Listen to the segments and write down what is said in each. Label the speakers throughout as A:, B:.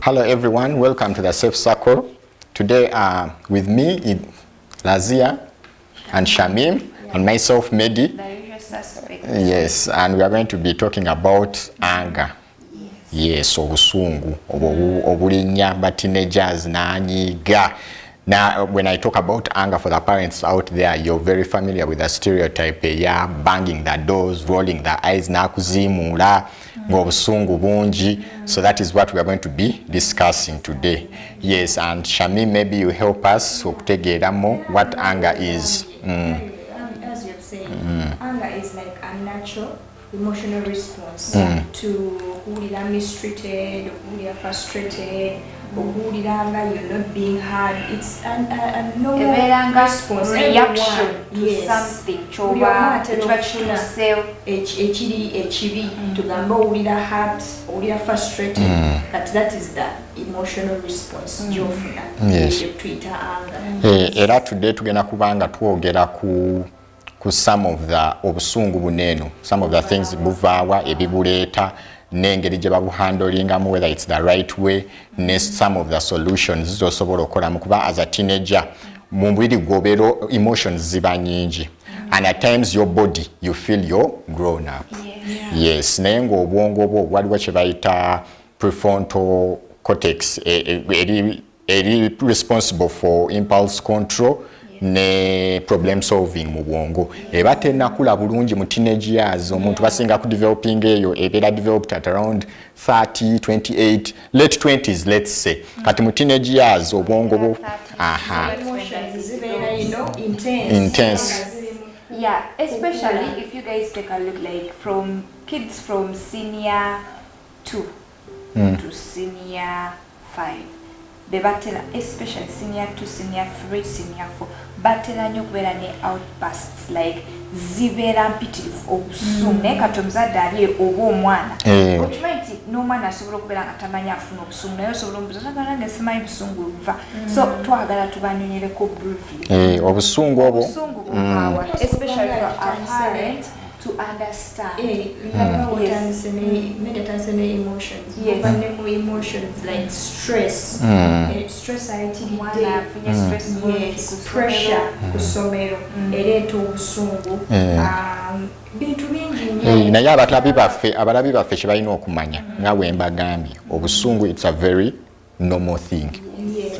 A: Hello everyone, welcome to the Safe Circle. Today with me Lazia and Shamim and myself Mehdi.
B: The usual suspect.
A: Yes, and we are going to be talking about anger. Yes, obusungu obulinya ba teenagers na nyiga. Now, when I talk about anger for the parents out there, you're very familiar with the stereotype, yeah, banging the doors, rolling the eyes, na kuzimula, obusungu bungi. So that is what we are going to be discussing today. Yes, and Shami, maybe you help us to more what anger is.
C: As you're saying, anger is like a natural emotional response to who you are mistreated, who you are frustrated, or who you are you're not being heard. It's a normal response,
B: reaction to something. Choba,
C: to gamba uli hurt, uli frustrated. That is the emotional response.
A: Yes.
C: Twitter anger.
A: Era today tugenda kubanga twogera ku some of the obusungu buneno, some of the things buvawa ebibuleeta n'engeri gye babuhandlingamu, whether it's the right way, some of the solutions zosobola okolamu kuba as a teenager mu mubiri gwobeera emotions ziba nyingi, and at times your body you feel you're grown up. Yes, naye ng'obwongo bwo waliwo kye bayita prefrontal cortex eri responsible for impulse control ne problem solving mu bwongo. Eba tenakula bulungi mu teenage years, omuntu basinga ku developing eyo ebera developed at around 30, 28, late 20s let's say. Kati mu teenage years obwongo bwo intense.
B: Yeah, especially if you guys take a look, like from kids from senior 2 to senior 5. The battle, especially senior 2, senior 3, senior 4, battle nyokubera ne outbursts like zibera mpitirivu obusungu naye kati omuzadde ali oba omwana okimanyi n'omwana asobola okubeera nga tamanyi afuna obusungu naye osobola omubuuza nga simanyi busungu buva, so twagala tubanyonyereko briefly
A: obusungu obwo
B: especially for our parents to understand.
C: Emotions. Yes. Emotions like stress. Stress yes. Pressure. Kusomero. Ereto obusungu. Bintu bingi.
A: Naye abalabi baffe kye balina okumanya nga bwe mbagambye obusungu it's a very normal thing.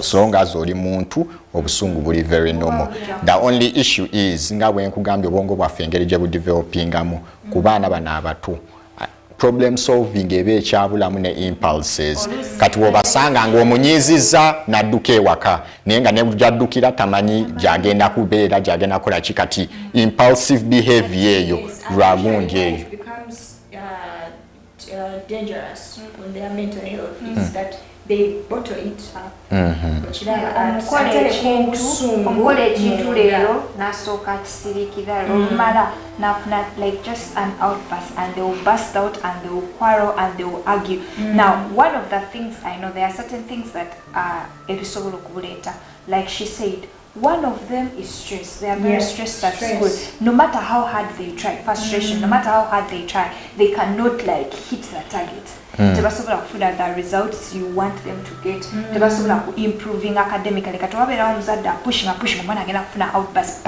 A: So nga zoli muntu obusungu buli very normal. The only issue is nga bwe nkugambye obwongo bwaffe engeri gye budevelopingamu ku baana bano abato, problem solving eba ekyabulamu ne impulses. Kati wobasanga ng'omunyiizizza n'adduka ewaka naye nga ne gy'addukira tamanyi gy'agenda kubeera gy'agenda kukola ki, kati impulsive behavior eyo lwagundi eyo.
C: Dangerous when their mental health is that they bottle it up.
B: Omukola ekintu leero n'asooka kisirikira olumala n'afuna like just an outburst, and they will burst out and they will quarrel and they will argue. Now, one of the things I know, there are certain things that ebisobola okubuleeta, like she said. One of them is stress. They are very stressed at school. No matter how hard they try, frustration, no matter how hard they try, they cannot like hit the target. Tebasobola kufuna the results you want them to get. Tebasobola improving academically. Katwabera omuzadde pushing omwana agenda kufuna outburst.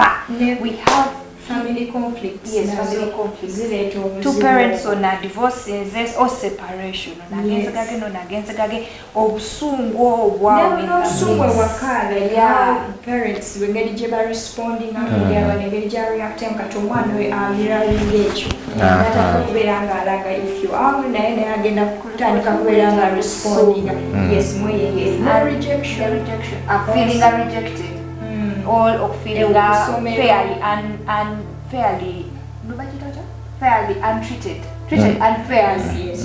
B: We have
C: family conflicts.
B: Yes, family conflicts. Two parents on a divorce or separation. Obusungu obwawe.
C: Parents we ngeri gye ba responding ngeri ngeri gye reacting kati omwana we mirroring ekyo. Kubeera nga alaga if you are naye agenda kutandika kubeera nga responding. Yes, moye no rejection.
B: Feeling rejected. Or feeling fairly untreated. Treated unfairly.
C: Yes.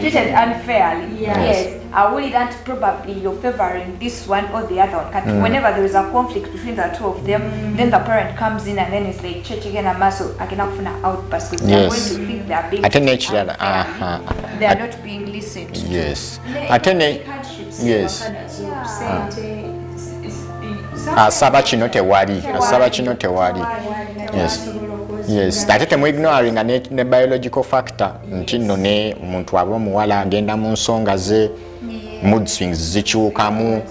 B: Treated unfairly.
C: Yes.
B: I wouldn't probably you're favoring this one or the other one. Whenever there is a conflict between the two of them, then the parent comes in and then it's like church again and muscle I cannot find outburst because they are going to think they are being they are not being listened to.
A: Yes.
C: Yes.
A: Asaba kino tewali. Yes. Yes, ate temu ignoring ne biological factor nti nno ne omuntu aba omuwala agenda mu nsonga ze mood swings zikyukamu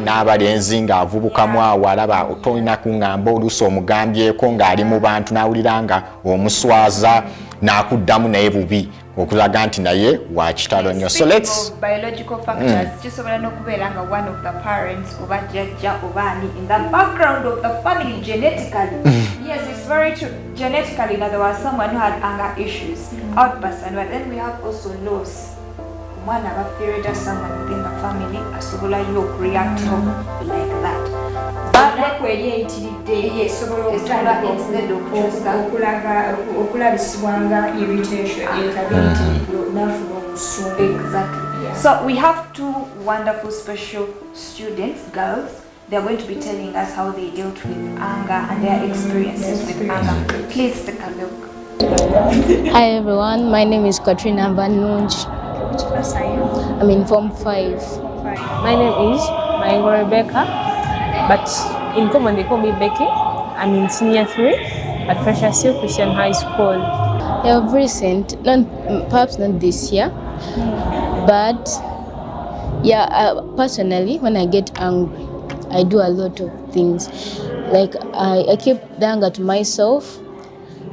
A: n'abalenzi ng'avubukamu awo alaba tolina kuŋŋamba oluusi omugambyeko ng'ali mu bantu n'awulira nga omuswaza n'akuddamu naye bubi okulaga nti naye wa kitalo nnyo. So let's
B: biological factors kisobola n'okubeera nga one of the parents oba jjajja oba ani in the background of the family genetically. Yes, it's very true. Genetically, there was someone who had anger issues, outbursts, and then we have also loss. One of our period as someone within the family, as to react like that. But like where you yes, so instead of irritation, exactly. Yeah. So we have two wonderful special students, girls. They're going to be telling us how they dealt with anger and their experiences with anger. Please take a look.
D: Hi everyone, my name is Katrina Van Munch.
C: Which class are you?
D: I'm in Form 5.
E: My name is Maingo Rebecca, but in common they call me Becky. I'm in Senior 3 at Precious Hill Christian High School.
D: Yeah, recent, perhaps not this year, but yeah, personally, when I get angry, I do a lot of things. Like I keep the anger to myself.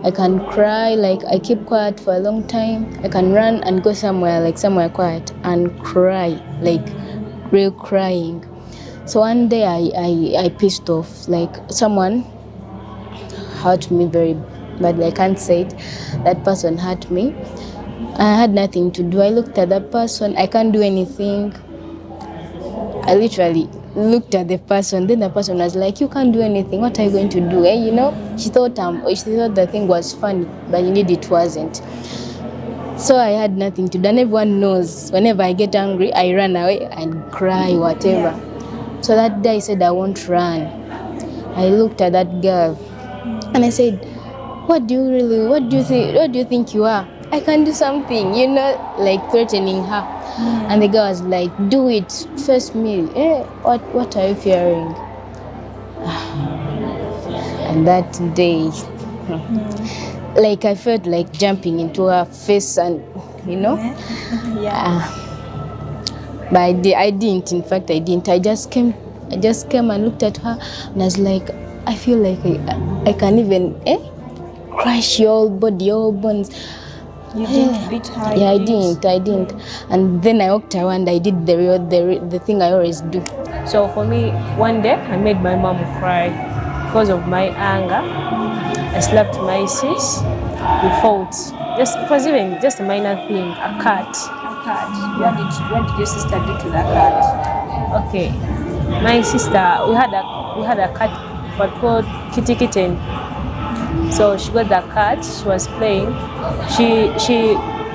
D: I can cry, like I keep quiet for a long time. I can run and go somewhere, like somewhere quiet, and cry, like real crying. So one day I pissed off, like someone hurt me very badly. I can't say it. That person hurt me. I had nothing to do. I looked at that person. I can't do anything. I literally looked at the person. Then the person was like, "You can't do anything. What are you going to do?" Eh? You know, she thought the thing was funny, but indeed it wasn't. So I had nothing to do. And everyone knows whenever I get angry, I run away and cry, whatever. Yeah. So that day I said I won't run. I looked at that girl and I said, what do you think you are? I can do something, you know, like threatening her. And the girl was like, do it, face me. What are you fearing? And that day, like I felt like jumping into her face and, you know. But I didn't, in fact I didn't. I just came and looked at her and I was like, I feel like I can even crush your whole body, your whole bones.
C: You didn't beat her?
D: Yeah, I didn't. And then I walked around, I did the thing I always do.
E: So for me, one day I made my mom cry because of my anger. I slapped my sis. We fought. It was even just a minor thing, a cat.
C: A cat. What did your sister do to that cat?
E: Okay, my sister, we had a cat, but called Kitty Kitten. So she got the cat. She was playing.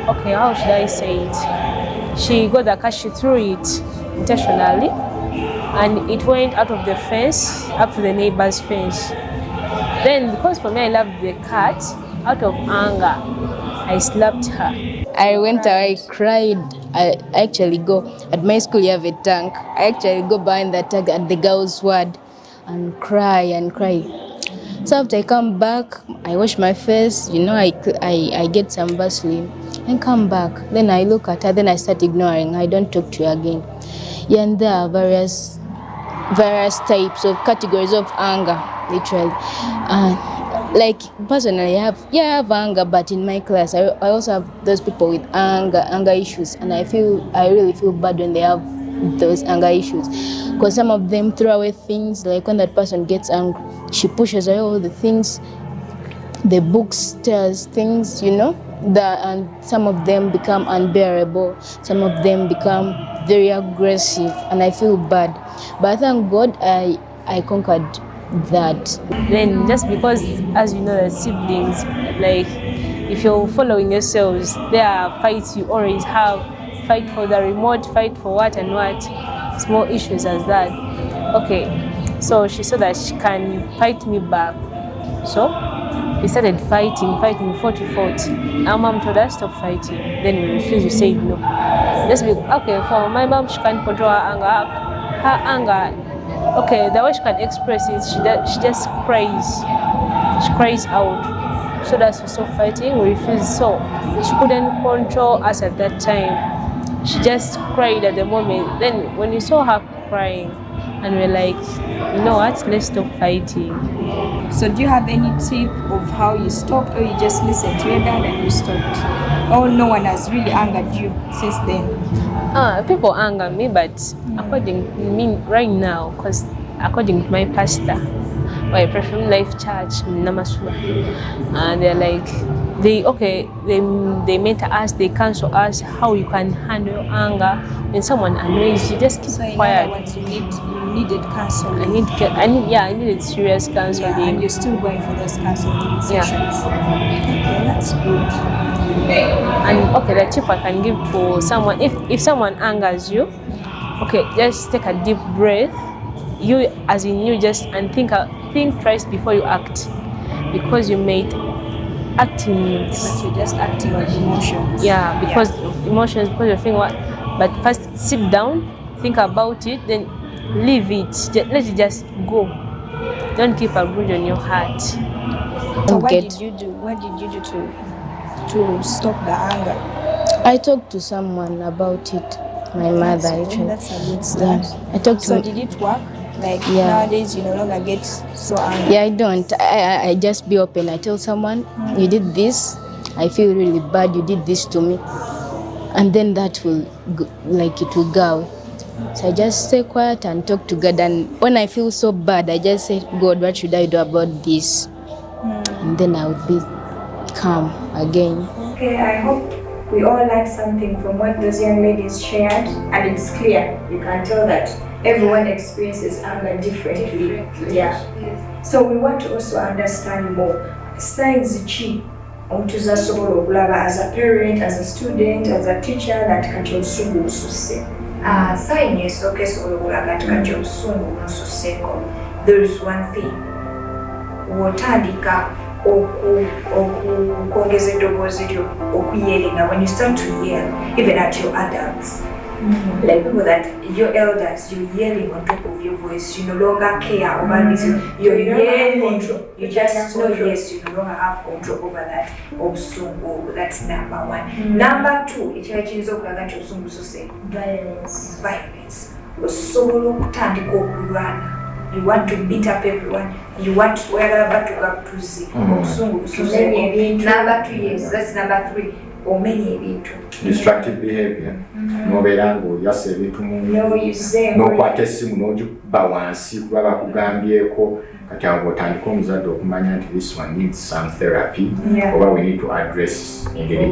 E: Okay, how should I say it? She got the cat. She threw it intentionally, and it went out of the fence up to the neighbor's fence. Then, because for me I loved the cat, out of anger, I slapped her.
D: I went away, I cried. I actually go, at my school you have a tank. I actually go behind the tank at the girls' ward and cry and cry. So after I come back, I wash my face, you know, I get some Vaseline and come back. Then I look at her, then I start ignoring. I don't talk to her again. Yeah, and there are various types of categories of anger, literally. Like personally, I have anger, but in my class, I also have those people with anger issues, and I really feel bad when they have those anger issues, because some of them throw away things. Like when that person gets angry, she pushes away all the things, the books, tears things, you know. And some of them become unbearable. Some of them become very aggressive, and I feel bad. But thank God I conquered that.
E: Then just because, as you know, the siblings, like if you're following yourselves, there are fights you always have. Fight for the remote, fight for what and what, small issues as that. Okay, so she saw that she can fight me back. So we started fighting, fought. Our mom told us stop fighting. Then we refused, we said no. Just okay, for my mom, she can't control her anger. Her anger, okay, the way she can express it, she just cries. She cries out. So that's we stopped fighting, we refused. So she couldn't control us at that time. she just cried at the moment. Then when we saw her crying, and we're like, you know what, let's stop fighting.
C: So do you have any tip of how you stopped, or you just listened to your dad and you stopped? Or no one has really angered you since then?
E: People anger me, but according to me right now, because according to my pastor, or I pray from Life Church in Namasua, and they're like, they mentor us, they counsel us how you can handle anger when someone annoys you. Just keep quiet.
C: So you needed counseling.
E: I needed serious counseling.
C: Yeah, and you're still going for those counseling sessions. Okay, that's good.
E: And okay, the tip I can give to someone, if someone angers you, okay, just take a deep breath. You just and think twice before you act, because you may acting.
C: But you're just acting on emotions.
E: Yeah, because emotions, because you're thinking what. But first, sit down, think about it, then leave it. Let it just go. Don't keep a grudge on your heart.
C: So what did you do? What did you do to stop the anger?
D: I talked to someone about it. My mother, actually.
C: That's a good start.
D: Yeah. I talked to.
C: So did it work? Like nowadays, you no longer get so angry.
D: Yeah, I don't. I just be open. I tell someone, you did this. I feel really bad. You did this to me, and then that will it will go away. So I just stay quiet and talk to God. And when I feel so bad, I just say, God, what should I do about this? And then I would be calm again.
C: Okay, I hope we all learned something from what those young ladies shared, and it's clear. You can tell that everyone experiences anger differently. Yeah. Yes. So we want to also understand more. Signs chi omutuzasobola okulaba as a parent, as a student, as a teacher that kati obusungu bususse. Sign esooka esobola okulaga nti kati obusungu bunsusseko. There is one thing. Wotandika okwongeza eddoboozi lyo okuyelinga, when you start to yell, even at your adults. Like people that your elders, you're yelling on top of your voice, you no longer care about this, you're yelling, you just know, yes, you no longer have control over that obusungu. That's number one. Number two, violence. Osobola okutandika okulwana. You want to beat up everyone. You want to wear back to up to see. Number 2, yes, that's number 3. Or many ebintu.
A: Destructive behavior. Nobeera ng'oyasa ebintu n'okwata essimu n'ogikuba wansi kuba bakugambyeko, kati awo otandika omuzadde okumanya nti this one needs some therapy, oba we need to address engeri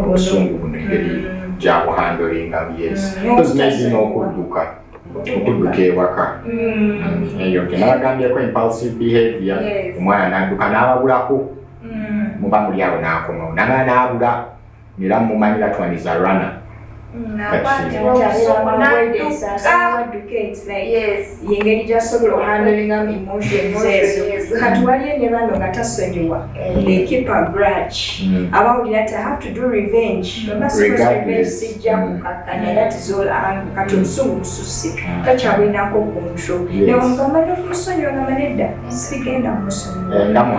A: obusungu buno, engeri gyabuhandolingamu. Yes, because maybe n'okudduka ewaka eyo tenabagambyeko impulsive behavior, omwana n'adduka n'ababulako, muba muli awo n'akomawo namala n'abula era mumanyi that one is a runner.
C: Yengeri gyasobola handling emotions. Kati waliyo ne bano nga tasonyiwa. They keep a grudge. Abawulira nti I have to do revenge. Revenge sijja kukakkanya. That is all anger. Kati obusungu bususse. Takyabwinako control. Newagamba n'okumusonyiwa nga manedda sigenda kumusonyiwa.
A: Nga mu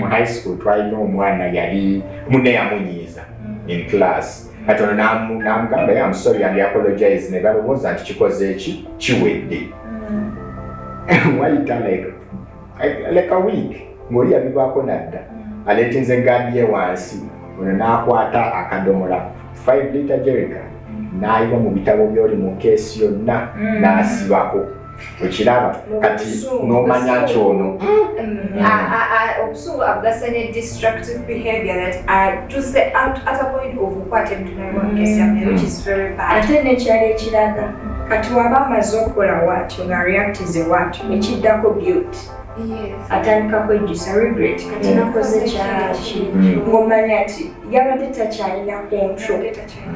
A: high school twalina omwana yali munne yamunyiiza in class. Kati ono n'amugamba, I'm sorry and apologize, ne balowooza nti kikoze eki kiwedde. Wayita like a week ng'oli yabivaako nadda, aleetinze engandi ye wansi, ono n'akwata akadomola 5 liter jerrycan n'ayiwa mu bitabo by'oli mu keesi yonna n'asibako. Okiraba kati n'omanya nti ono
B: obusungu abugasa destructive behavior that to the at a point of okukwata ebintu naye which is very bad.
C: Ate n'ekyalo ekiraga kati waba amaze okukola watyo nga reactize watyo ekiddako guilt. Atandika kwejjusa regret kati nakoze kyaki ng'omanya nti yabadde takyalina control.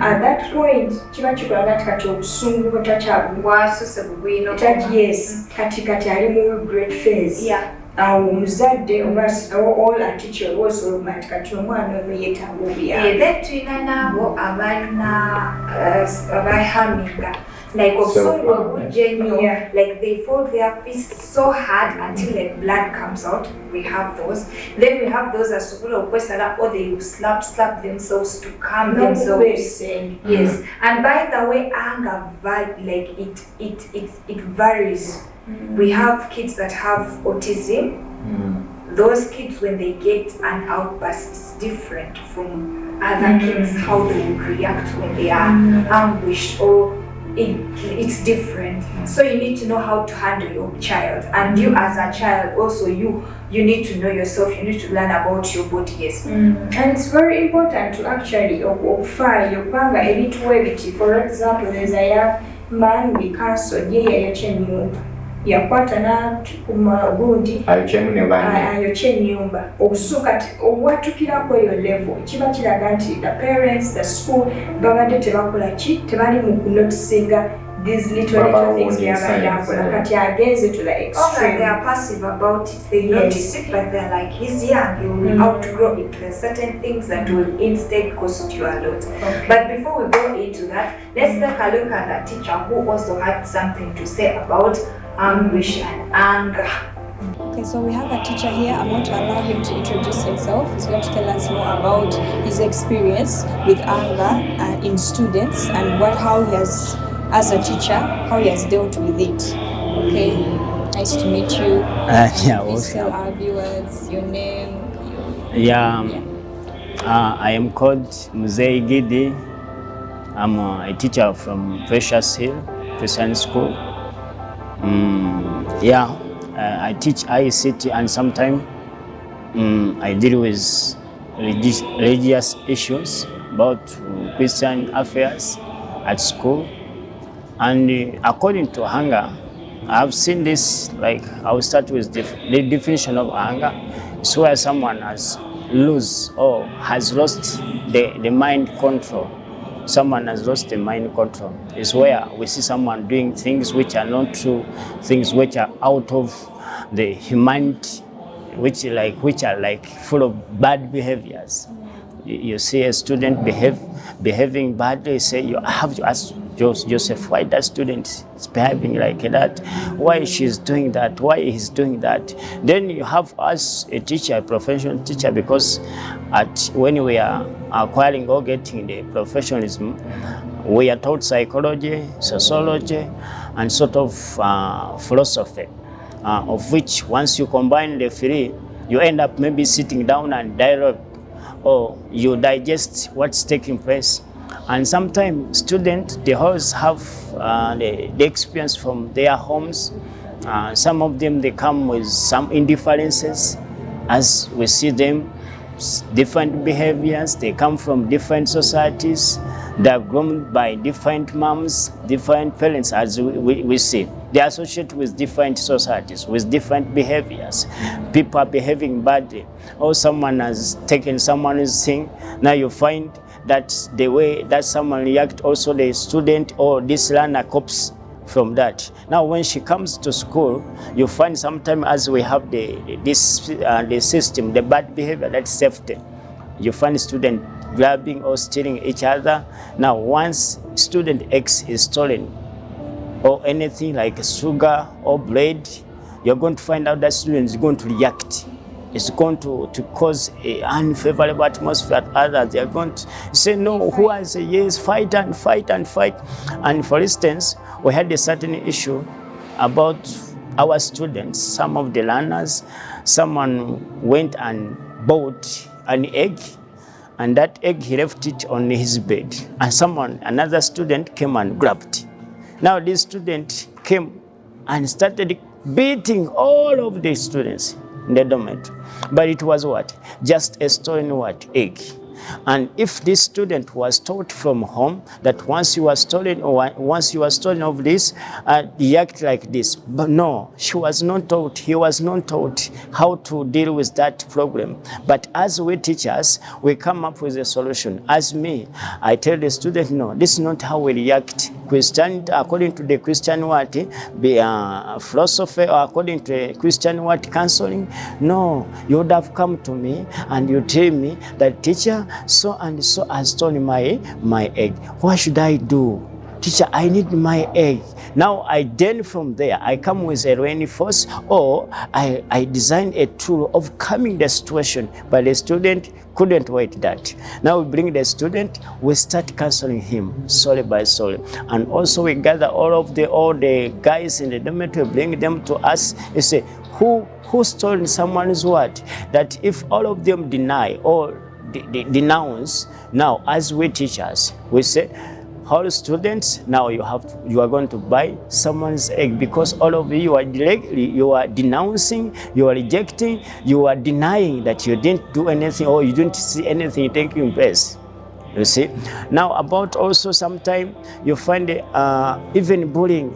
C: At that point kiba kikolaga nti kati obusungu bwatakyabwasose bugwino. Yes, kati ali mu regret phase. Awo omuzadde all a teacher osobola okumanya nti kati omwana ono yeetaaga obuyambi.
B: Then tulina n'abo abalina abahaminga like
F: So,
B: yeah. Like they fold their fists so hard until like blood comes out. We have those. Then we have those as or they will slap themselves to calm themselves. Yes. And by the way, anger like it varies. We have kids that have autism. Those kids, when they get an outburst, it's different from other kids, how they would react when they are anguished, or it's different. So you need to know how to handle your child, and you as a child also, you need to know yourself, you need to learn about your body. Yes.
C: And it's very important to actually fire your panga ebituwebiti. For example, there's a young man we cancelled yakwata na gundi ayokye ennyumba obusuuka obwatukirako eyo level kiba kiraga nti the parents, the school babadde tebakola ki, tebali mu kunotisinga these little things byabadde akola kati agenze to the extreme.
B: They are passive about it, they notice it, but they're like, he's young, he will outgrow it. There are certain things that will instead cost you a lot. But before we go into that, let's take a look at a teacher who also had something to say about anguish and anger.
C: Okay, so we have a teacher here. I'm going to allow him to introduce himself. He's going to tell us more about his experience with anger in students and how he has, as a teacher, how he has dealt with it. Okay, nice to meet you. Please tell our viewers your name.
G: I am called Muzei Gidi. I'm a teacher from Precious Hill Christian School. I teach ICT, and sometimes I deal with religious issues about Christian affairs at school. And according to anger, I've seen this, like I will start with the definition of anger. It's where someone has lost the mind control. Someone has lost the mind control. It's where we see someone doing things which are not true, things which are out of the humanity, which are like full of bad behaviors. You see a student behaving badly, say you have to ask Joseph, why that student is behaving like that? Why she's doing that? Why he's doing that? Then you have us, a teacher, a professional teacher, because when we are acquiring or getting the professionalism, we are taught psychology, sociology, and sort of philosophy, of which once you combine the three, you end up maybe sitting down and dialogue, or you digest what's taking place. And sometimes students, they always have the experience from their homes. Some of them, they come with some indifferences, as we see them, different behaviors. They come from different societies. They are grown by different moms, different parents, as we see. They associate with different societies, with different behaviors. People are behaving badly, or someone has taken someone's thing. Now you find that the way that someone reacts, also the student or this learner copes from that. Now when she comes to school, you find sometimes, as we have the system, the bad behavior, that's safety. You find student grabbing or stealing each other. Now once student X is stolen, or anything like sugar or bread, you're going to find out that student is going to react. It's going to cause an unfavorable atmosphere at others. They're going to say no, who has a yes, fight and fight and fight. And for instance, we had a certain issue about our students, some of the learners. Someone went and bought an egg, and that egg he left it on his bed. And another student came and grabbed it. Now this student came and started beating all of the students in the dormitory. But it was what? Just a stolen egg. And if this student was taught from home that once you are stolen, or once you are stolen of this, react like this. But no, she was not taught, he was not taught how to deal with that problem. But as we teachers, we come up with a solution. As me, I tell the student, no, this is not how we react. Christianity, according to the Christian philosophy, or according to Christian counseling, no, you would have come to me and you tell me that teacher, so and so has stolen my egg. What should I do? teacher, I need my egg. Now then from there, I come with a reinforce, or I design a tool of calming the situation, but the student couldn't wait that. Now we bring the student, we start counseling him solely by solely. And also we gather all the guys in the dormitory, bring them to us. You say, who stole someone's word? That if all of them deny or denounce, now as we teachers, we say, all students, now you are going to buy someone's egg, because all of you are denouncing, you are rejecting, you are denying that you didn't do anything or you didn't see anything taking place. You see. Now about also sometimes you find even bullying.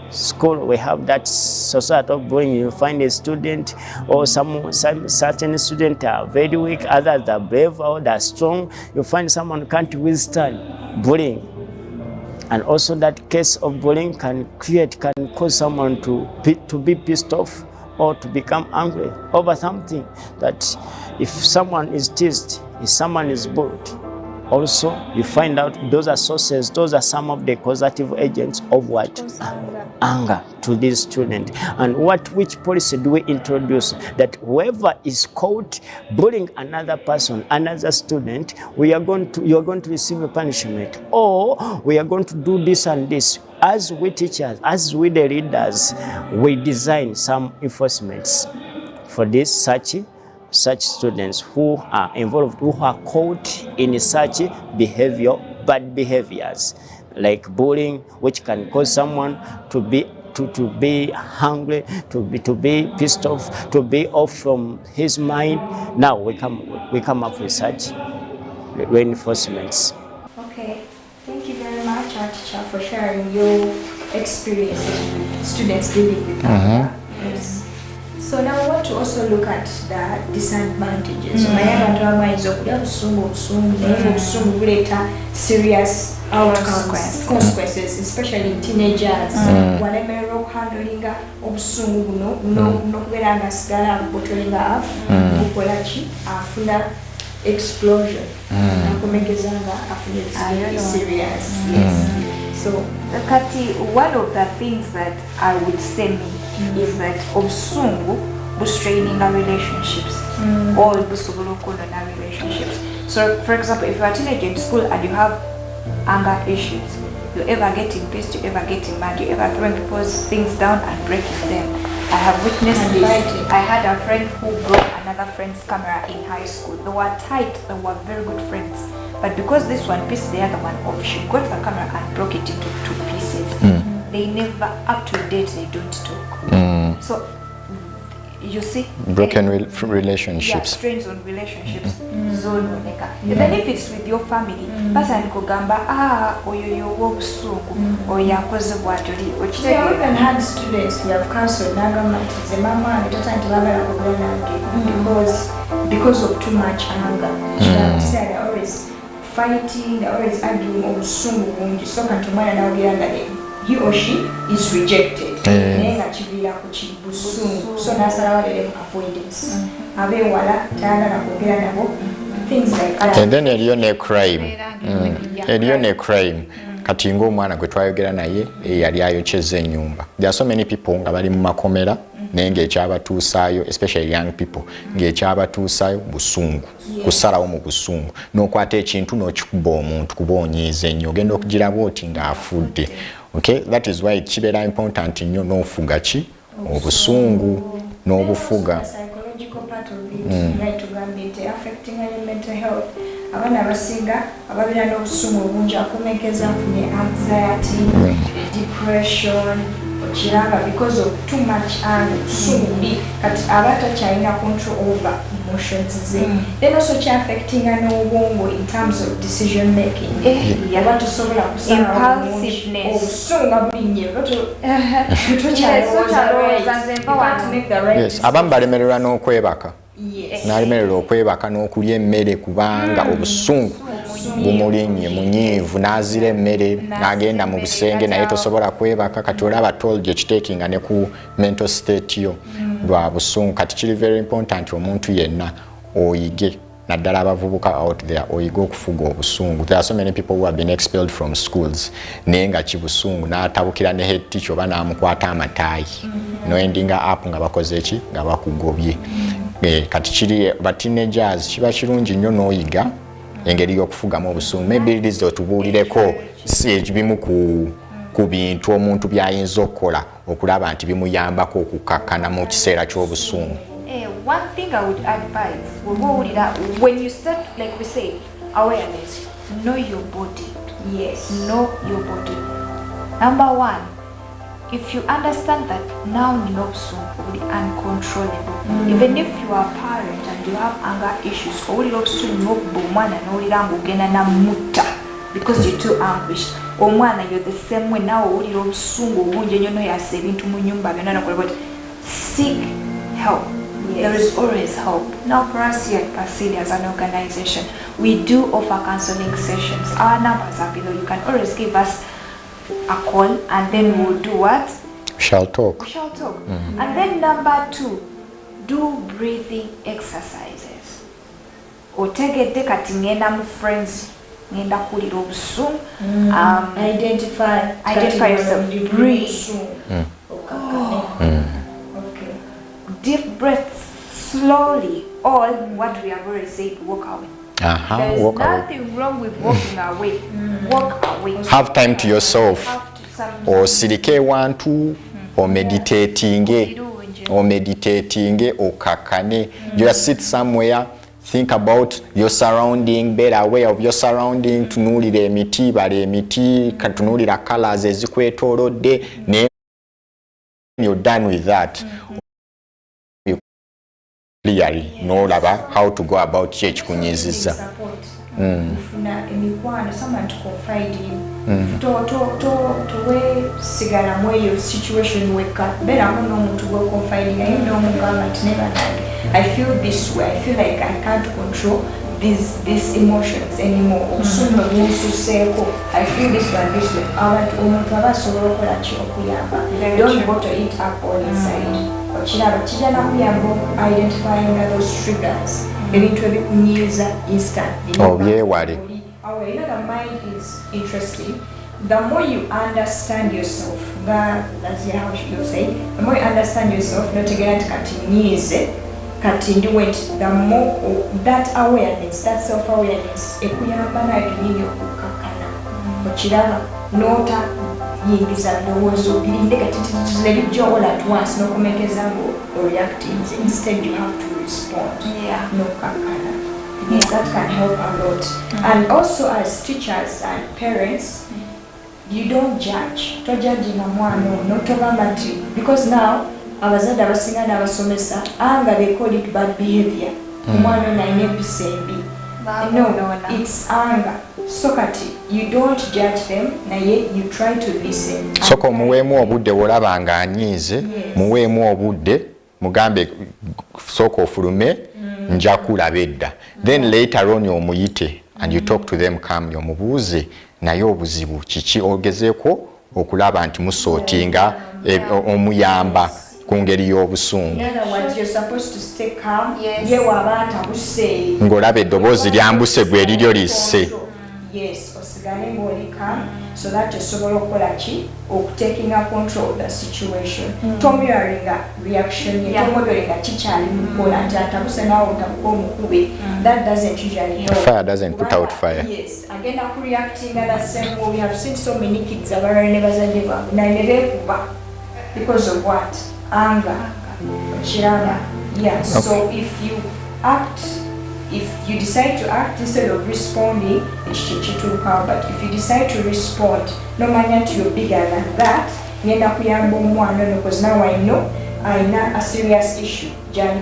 G: School, we have that society of bullying. You find a student or some certain students are very weak, others are brave or they're strong. You find someone can't withstand bullying, and also that case of bullying can cause someone to be pissed off or to become angry over something. That if someone is teased, if someone is bullied, also you find out those are sources, those are some of the causative agents of what? Anger to this student. And which policy do we introduce? That whoever is caught bullying another person, another student, you are going to receive a punishment, or we are going to do this and this. As we teachers, as we the leaders, we design some enforcements for this such students who are involved, who are caught in such bad behaviors, like bullying, which can cause someone to be hungry, to be pissed off, to be off from his mind. Now we come up with such reinforcements.
C: Okay, thank you very much, our teacher, for sharing your experiences with students dealing with anger. Yes. So now I want to also look at the disadvantages. Serious consequences, especially in teenagers. Whatever handling obusungu no kuberanga sigala botolinga ukolachi afuna explosion nakomegezanga afuna serious. Yes. So
B: Kati, one of the things that I would say is that obusungu bustraining our relationships, all busugulokona relationships. So for example, if you are a teenager in school and you have anger issues, you ever getting pissed, you ever getting mad, you ever throwing people's things down and breaking them. I have witnessed this. I had a friend who broke another friend's camera in high school. They were tight, they were very good friends. But because this one pissed the other one off, she got the camera and broke it into 2 pieces. They never, up to date, they don't talk. So, you see,
A: broken relationships.
B: Yeah, strains on relationships. Even if it's with your family, basa nikogamba oyo wobusungu oyo akoze bwatoli
C: we even had students we have cancelled nagamba nti mama and tata ntibagala kugenda nange because of too much anger. She said they're always fighting, they're always arguing obusungu bungi, so kanti omwana nawulira nga he or she is rejected. So avoidance. Things like that.
A: And then a crime. A crime. Katingo mwana gwe twayogera naye yali ayocheze ennyumba. There are so many people nga bali mu makomera nenge ekyabatuusaayo, especially young people, ng'ekyabatuusaayo busungu, kusalawo mu busungu, n'okwata ekintu n'okikuba omuntu kuba onyiize nnyo, ogenda okugiraba oti ng'afudde. Okay, that is why kibeera important nnyo n'ofuga ki obusungu n'obufuga.
C: Psychological part of it, right, to gambit affecting your mental health. Abana abasinga ababeera n'obusungu obungi akomekeza afune anxiety, depression, okiranga because of too much anger, busungu kati abata kyalina control over emotions. Then also affecting n'obwongo in terms of decision making. Abantu sobola kusala
B: impulsiveness.
A: Yes, abamu balemererwa n'okwebaka. N'alemererwa okwebaka n'okulya emmere kubanga obusungu bumulinnye munyiivu, n'azira emmere n'agenda mu busenge naye tosobola kwebaka. Kati olaba told ekiteekinga ne ku mental state yo lwa busungu. Kati kiri very important omuntu yenna oyige naddala abavubuka out there oyiga okufuga obusungu. There are so many people who have been expelled from schools naye nga kibusungu n'atabukira ne head teacher oba n'amukwata amataayi no ending up nga bakoze ki nga bakugobye. Kati kiri ba teenagers kiba kirungi nnyo n'oyiga engeri y'okufugamu obusungu. Maybe it is otubuulireko ebimu ku bintu omuntu by'ayinza okukola okulaba nti bimuyambako okukakkana mu kiseera ky'obusungu.
B: One thing I would advise, when you start, like we say, awareness, know your body.
C: Yes.
B: Know your body. Number one, if you understand that now you know so will be uncontrollable. Even if you are a parent and you have anger issues, or you also know bomana no gena na muta because you're too anguished. Omwana you're the same way now uli obusungu obunje nyo no yase bintu mu nyumba byonna nakolebwa. Seek help. Yes. There is always help. Now for us here at Pasili as an organization, we do offer counseling sessions. Our numbers are below. You can always give us a call and then we'll do what?
A: We shall talk.
B: We shall talk. And then number 2, do breathing exercises. Otegedde kati ngenda mu friends ngenda kulira obusungu. Identify yourself. Breathe. Okay. Deep breaths slowly. All what we have already said, walk away. There is nothing wrong with walking away. Walk away.
A: Have time to yourself. Or sirike wantu, or meditating, or kakane. Just sit somewhere, think about your surrounding, be aware of your surrounding, tunulira emiti, bare emiti, tunulira colors ezikwetoolodde. You're done with that. Clearly, no laba how to go about church kunyiziza.
C: Ufuna emikwano someone to confide in. To sigara mweyo situation weka. Bera muno muntu go confide in. You know mugamba never mind. I feel this way. I feel like I can't control these emotions anymore. Obusungu bw'ensu seeko. I feel this way. Abantu omuntu abasobola okukola ki okuyamba. Don't bottle it up all inside. Identifying those triggers. Ebintu ebikunyiiza instantly.
A: Byewale.
C: The mind is interesting. The more you understand yourself, that's how you say, the more you understand yourself, not again the more that awareness, that self-awareness, ekuyambana ekinini okukakana. Okiraba nota yingiza ndowoozo birinde kati all at once no kumekeza or reacting. Instead you have to respond. No kakana. Yes, that can help a lot. And also as teachers and parents, you don't judge. To judge na mwana no tobamati because now abazadde abasinga n'abasomesa anga they call it bad behavior. Mwana na inebisembi. No, it's anger. So kati you don't judge them naye you try to listen.
A: Soko muwemu obudde wolaba nga anyiize muwemu obudde mugambe soko ofulume nja kulaba edda. Then later on omuyite and you talk to them calmly omubuuze naye obuzibu kiki ogezeeko okulaba nti musootinga omuyamba ku ngeri y'obusungu. Ng'olaba eddoboozi lyambuse gwe eriryo lisse.
C: Yes, osigale ng'oli calm so that osobola okukola ki taking control of the situation. Tomuyaringa reaction ye tomuyaringa kikyali mukola nti atabuse naawe otabuka omukube. That doesn't usually help.
A: Fire doesn't put out fire.
C: Yes, again reacting the same way. We have seen so many kids abalala ne bazadde baabwe naye ne beekuba because of what? Anger. Kiraba. Yeah, so if you decide to act instead of responding, it's but if you decide to respond, no matter you're bigger than that, because now I know I'm not a serious issue. Dealing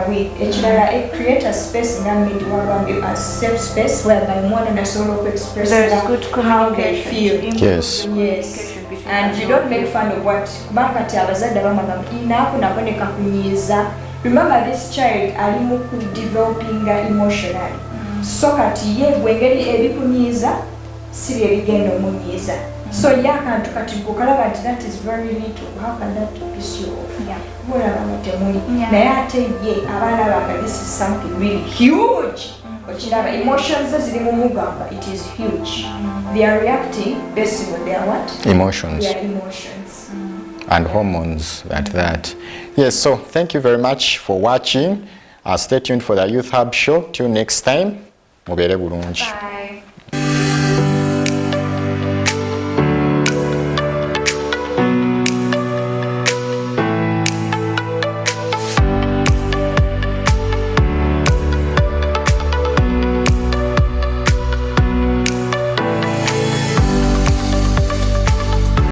C: with it, create a space a safe space whereby one and a solo express how they feel.
A: Yes.
C: Yes. And you don't make fun of what remember this child alimu developing emotionally. So kati ye gwengeri ebikunyiza siri ebigenda omunyiza. So yakantu kati gokalaba nti that is very little. How can that piss you off?
B: Yeah.
C: Bolaba mutemuli.
B: Yeah.
C: Naye ate ye abalaba this is something really huge. Okiraba emotions ziri mu mugamba, it is huge. They are reacting based on their what?
A: Emotions.
C: Their emotions.
A: And hormones at that. Yes, so thank you very much for watching. Stay tuned for the Youth Hub show. Till next time. Mubere bulungi.
B: Bye.